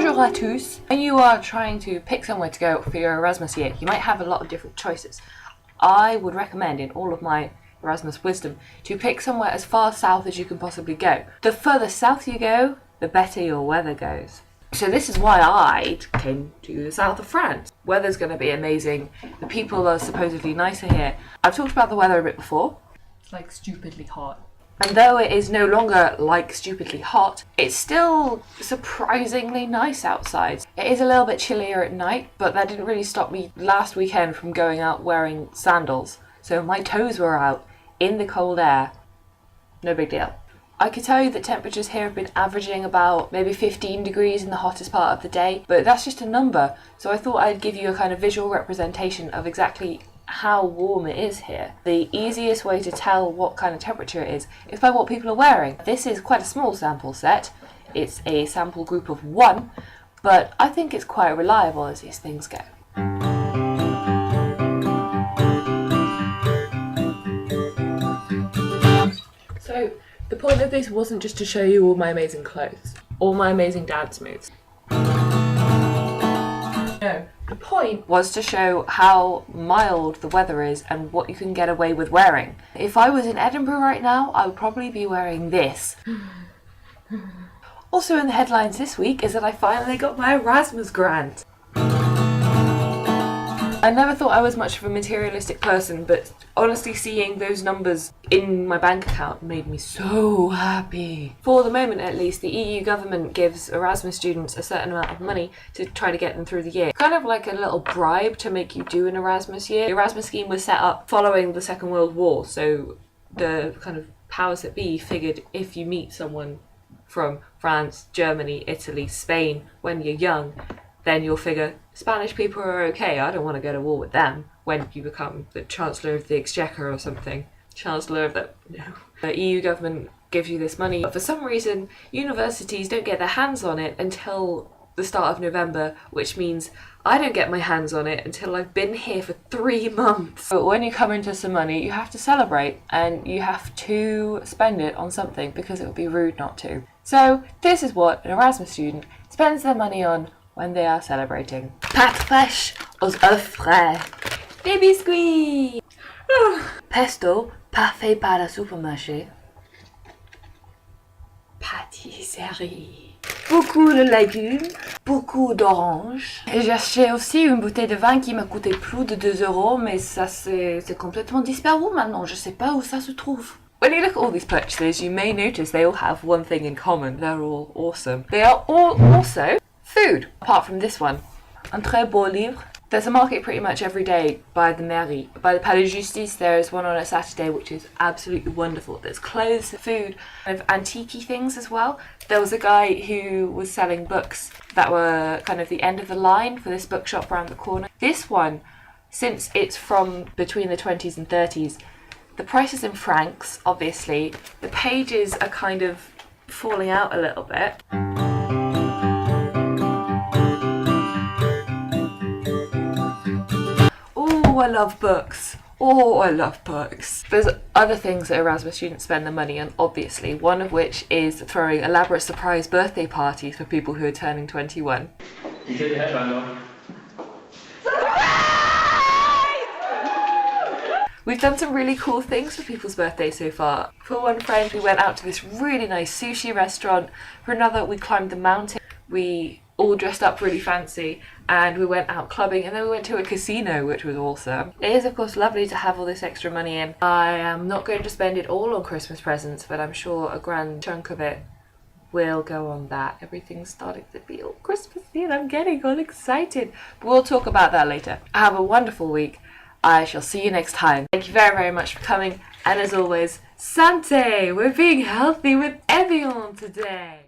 Bonjour à tous. When you are trying to pick somewhere to go for your Erasmus year, you might have a lot of different choices. I would recommend, in all of my Erasmus wisdom, to pick somewhere as far south as you can possibly go. The further south you go, the better your weather goes. So this is why I came to the south of France. Weather's going to be amazing. The people are supposedly nicer here. I've talked about the weather a bit before. It's like stupidly hot. And though it is no longer like stupidly hot, it's still surprisingly nice outside. It is a little bit chillier at night, but that didn't really stop me last weekend from going out wearing sandals. So my toes were out in the cold air. No big deal. I could tell you that temperatures here have been averaging about maybe 15 degrees in the hottest part of the day, but that's just a number. So I thought I'd give you a kind of visual representation of exactly how warm it is here. The easiest way to tell what kind of temperature it is by what people are wearing. This is quite a small sample set. It's a sample group of 1, but I think it's quite reliable as these things go. So the point of this wasn't just to show you all my amazing clothes, all my amazing dance moves. No, the point was to show how mild the weather is and what you can get away with wearing. If I was in Edinburgh right now, I would probably be wearing this. Also in the headlines this week is that I finally got my Erasmus grant. I never thought I was much of a materialistic person, but honestly seeing those numbers in my bank account made me so happy. For the moment at least, the EU government gives Erasmus students a certain amount of money to try to get them through the year. Kind of like a little bribe to make you do an Erasmus year. The Erasmus scheme was set up following the Second World War, so the kind of powers that be figured if you meet someone from France, Germany, Italy, Spain when you're young, then you'll figure Spanish people are okay, I don't want to go to war with them when you become the Chancellor of the Exchequer or something. Chancellor of the... no. The EU government gives you this money, but for some reason universities don't get their hands on it until the start of November, which means I don't get my hands on it until I've been here for 3 months. But when you come into some money, you have to celebrate and you have to spend it on something because it would be rude not to. So this is what an Erasmus student spends their money on when they are celebrating. Pâtes fraîches aux œufs frais. Des biscuits. Pesto, parfait par la supermarché. Pâtisserie. Beaucoup de légumes, beaucoup d'oranges. Et j'ai acheté aussi une bouteille de vin qui m'a coûté plus de 2 €, mais ça c'est complètement disparu maintenant. Je sais pas où ça se trouve. When you look at all these purchases, you may notice they all have one thing in common. They're all awesome. They are all also food, apart from this one. Un très beau livre. There's a market pretty much every day by the mairie. By the Palais de Justice there is one on a Saturday which is absolutely wonderful. There's clothes, food, kind of antique-y things as well. There was a guy who was selling books that were kind of the end of the line for this bookshop around the corner. This one, since it's from between the 20s and 30s, the price is in francs, obviously. The pages are kind of falling out a little bit. Oh, I love books. Oh, I love books. There's other things that Erasmus students spend their money on, obviously, one of which is throwing elaborate surprise birthday parties for people who are turning 21. We've done some really cool things for people's birthdays so far. For one friend, we went out to this really nice sushi restaurant. For another, we climbed the mountain. We all dressed up really fancy and we went out clubbing, and then we went to a casino, which was awesome. It is of course lovely to have all this extra money in. I am not going to spend it all on Christmas presents, but I'm sure a grand chunk of it will go on that. Everything's starting to feel Christmassy and I'm getting all excited. But we'll talk about that later. Have a wonderful week. I shall see you next time. Thank you very, very much for coming. And as always, Santé! We're being healthy with Evian today.